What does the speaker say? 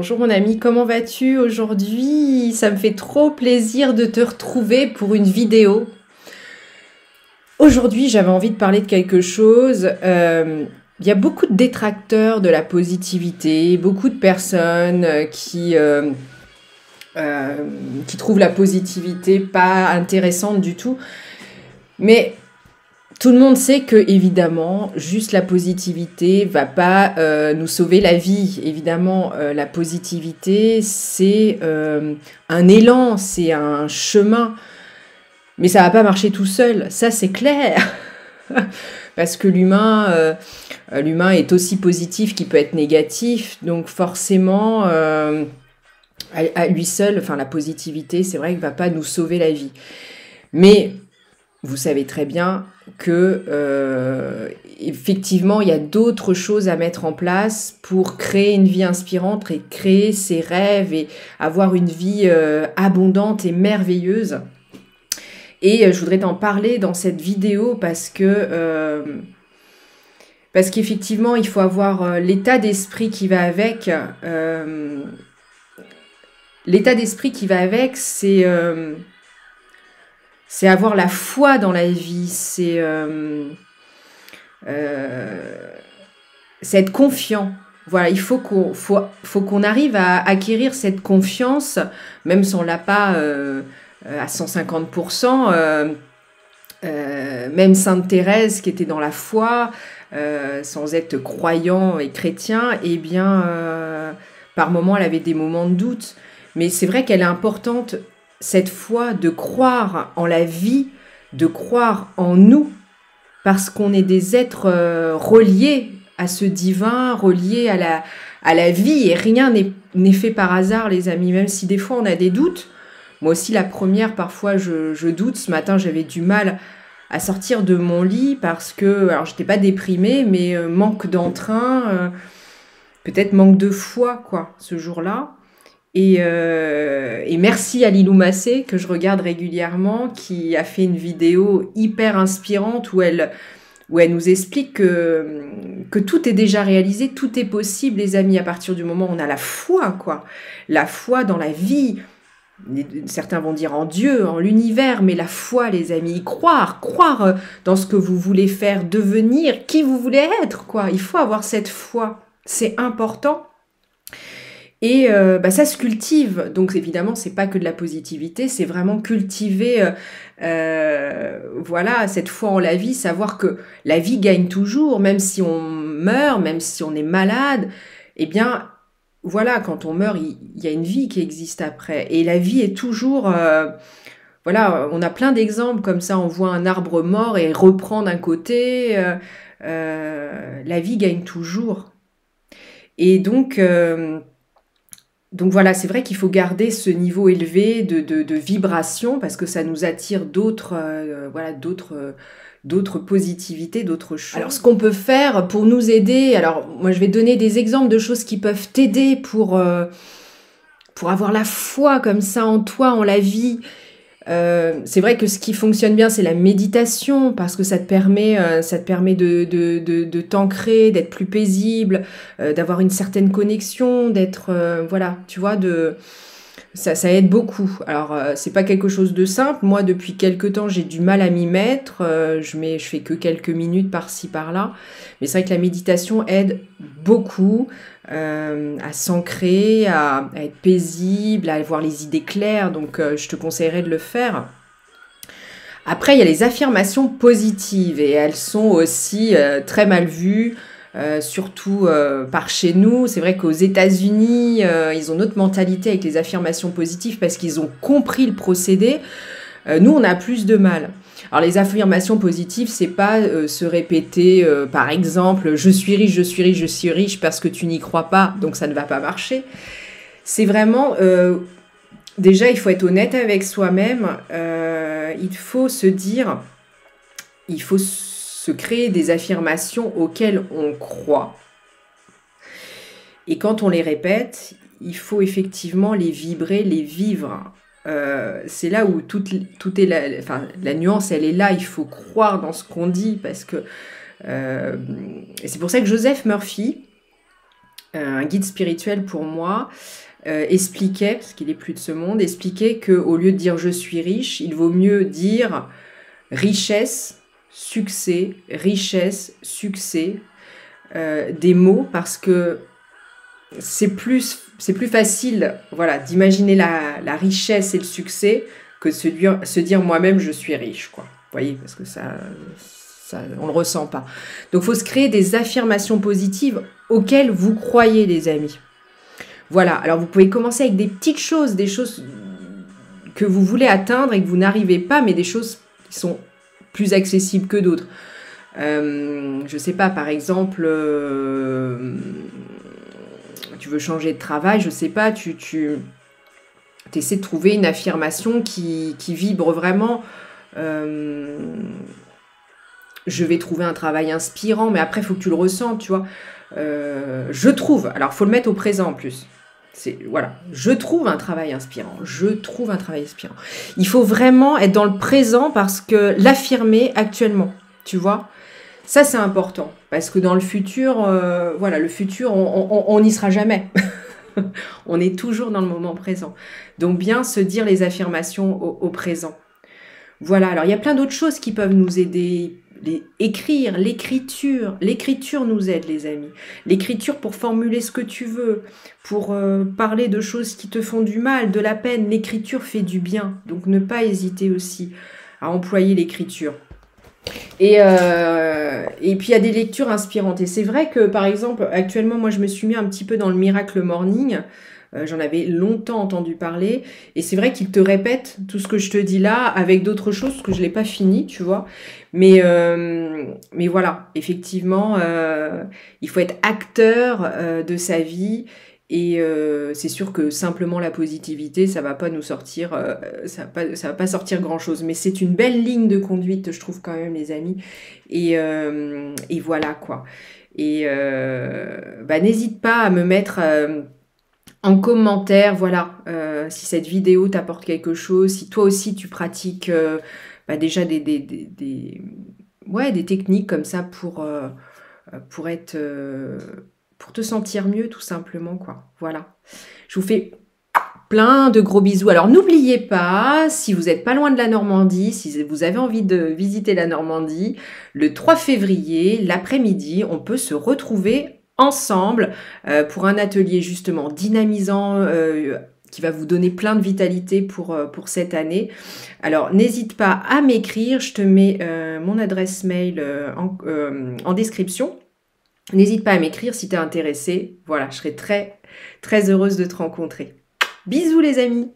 Bonjour mon ami, comment vas-tu aujourd'hui? Ça me fait trop plaisir de te retrouver pour une vidéo. Aujourd'hui, j'avais envie de parler de quelque chose. Il y a beaucoup de détracteurs de la positivité, beaucoup de personnes qui trouvent la positivité pas intéressante du tout. Mais tout le monde sait que, évidemment, juste la positivité va pas nous sauver la vie. Évidemment, la positivité, c'est un élan, c'est un chemin. Mais ça va pas marcher tout seul, ça c'est clair. Parce que l'humain est aussi positif qu'il peut être négatif. Donc forcément, à lui seul, enfin la positivité, c'est vrai qu'il va pas nous sauver la vie. Mais vous savez très bien que effectivement, il y a d'autres choses à mettre en place pour créer une vie inspirante et créer ses rêves et avoir une vie abondante et merveilleuse. Et je voudrais t'en parler dans cette vidéo parce qu'effectivement, il faut avoir l'état d'esprit qui va avec. L'état d'esprit qui va avec, c'est avoir la foi dans la vie, c'est être confiant. Voilà, il faut qu'on arrive à acquérir cette confiance, même si on ne l'a pas à 150%. Même Sainte Thérèse, qui était dans la foi, sans être croyant et chrétien, eh bien, par moments, elle avait des moments de doute. Mais c'est vrai qu'elle est importante, cette foi, de croire en la vie, de croire en nous, parce qu'on est des êtres reliés à ce divin, reliés à la vie, et rien n'est fait par hasard, les amis, même si des fois on a des doutes. Moi aussi, la première, parfois, je doute. Ce matin, j'avais du mal à sortir de mon lit parce que, alors, j'étais pas déprimée, mais manque d'entrain, peut-être manque de foi, quoi, ce jour-là. Et merci à Lilou Massé, que je regarde régulièrement, qui a fait une vidéo hyper inspirante où elle nous explique que tout est déjà réalisé, tout est possible, les amis, à partir du moment où on a la foi, quoi. La foi dans la vie. Certains vont dire en Dieu, en l'univers, mais la foi, les amis, croire dans ce que vous voulez faire, devenir, qui vous voulez être, quoi. Il faut avoir cette foi, c'est important. Et ça se cultive, donc évidemment, c'est pas que de la positivité, c'est vraiment cultiver, voilà, cette foi en la vie, savoir que la vie gagne toujours, même si on meurt, même si on est malade, eh bien, voilà, quand on meurt, il y a une vie qui existe après. Et la vie est toujours... voilà, on a plein d'exemples comme ça. On voit un arbre mort et reprend d'un côté. La vie gagne toujours. Et donc voilà, c'est vrai qu'il faut garder ce niveau élevé de vibration parce que ça nous attire d'autres positivités, d'autres choses. Alors, ce qu'on peut faire pour nous aider, alors moi je vais donner des exemples de choses qui peuvent t'aider pour avoir la foi comme ça en toi, en la vie. C'est vrai que ce qui fonctionne bien, c'est la méditation parce que ça te permet de t'ancrer, d'être plus paisible, d'avoir une certaine connexion, d'être, voilà, tu vois, ça aide beaucoup. Alors, c'est pas quelque chose de simple. Moi, depuis quelque temps, j'ai du mal à m'y mettre. Je fais que quelques minutes par-ci, par-là. Mais c'est vrai que la méditation aide beaucoup à s'ancrer, à être paisible, à avoir les idées claires. Donc, je te conseillerais de le faire. Après, il y a les affirmations positives et elles sont aussi très mal vues. Surtout par chez nous. C'est vrai qu'aux États-Unis, ils ont notre mentalité avec les affirmations positives parce qu'ils ont compris le procédé. Nous, on a plus de mal. Alors, les affirmations positives, c'est pas se répéter, par exemple, je suis riche, je suis riche, je suis riche parce que tu n'y crois pas, donc ça ne va pas marcher. C'est vraiment... déjà, il faut être honnête avec soi-même. Il faut se dire... Il faut se créer des affirmations auxquelles on croit. Et quand on les répète, il faut effectivement les vibrer, les vivre. C'est là où tout est la nuance, elle est là. Il faut croire dans ce qu'on dit parce que et c'est pour ça que Joseph Murphy, un guide spirituel pour moi, expliquait, parce qu'il est plus de ce monde, expliquait qu'au lieu de dire je suis riche, il vaut mieux dire richesse, succès, des mots, parce que c'est plus facile, voilà, d'imaginer la richesse et le succès que de se dire moi-même je suis riche, quoi. Vous voyez, parce que ça on le ressent pas. Donc il faut se créer des affirmations positives auxquelles vous croyez, les amis. Voilà, alors vous pouvez commencer avec des petites choses, des choses que vous voulez atteindre et que vous n'arrivez pas, mais des choses qui sont plus accessibles que d'autres. Je sais pas, par exemple, tu veux changer de travail, je sais pas, tu essaies de trouver une affirmation qui vibre vraiment. Je vais trouver un travail inspirant, mais après, il faut que tu le ressentes, tu vois. Je trouve, alors il faut le mettre au présent en plus. Voilà, je trouve un travail inspirant, Il faut vraiment être dans le présent parce que l'affirmer actuellement, tu vois. Ça, c'est important, parce que dans le futur, voilà, le futur, on n'y sera jamais. On est toujours dans le moment présent. Donc, bien se dire les affirmations au présent. Voilà, alors il y a plein d'autres choses qui peuvent nous aider. Écrire, l'écriture nous aide, les amis. L'écriture pour formuler ce que tu veux, pour parler de choses qui te font du mal, de la peine. L'écriture fait du bien, donc ne pas hésiter aussi à employer l'écriture. Et puis il y a des lectures inspirantes. Et c'est vrai que, par exemple, actuellement, moi je me suis mis un petit peu dans le Miracle Morning. J'en avais longtemps entendu parler. Et c'est vrai qu'il te répète tout ce que je te dis là avec d'autres choses, parce que je ne l'ai pas fini, tu vois. Mais voilà, effectivement, il faut être acteur de sa vie. Et c'est sûr que simplement la positivité, ça va pas nous sortir, ça va pas sortir grand-chose. Mais c'est une belle ligne de conduite, je trouve, quand même, les amis. Et voilà, quoi. Et n'hésite pas à me mettre en commentaire, voilà, si cette vidéo t'apporte quelque chose, si toi aussi tu pratiques déjà des techniques comme ça pour être pour te sentir mieux, tout simplement, quoi. Voilà. Je vous fais plein de gros bisous. Alors n'oubliez pas, si vous n'êtes pas loin de la Normandie, si vous avez envie de visiter la Normandie, le 3 février, l'après-midi, on peut se retrouver ensemble pour un atelier justement dynamisant qui va vous donner plein de vitalité pour cette année. Alors n'hésite pas à m'écrire, je te mets mon adresse mail en description. N'hésite pas à m'écrire si tu es intéressé. Voilà, je serai très très heureuse de te rencontrer. Bisous les amis!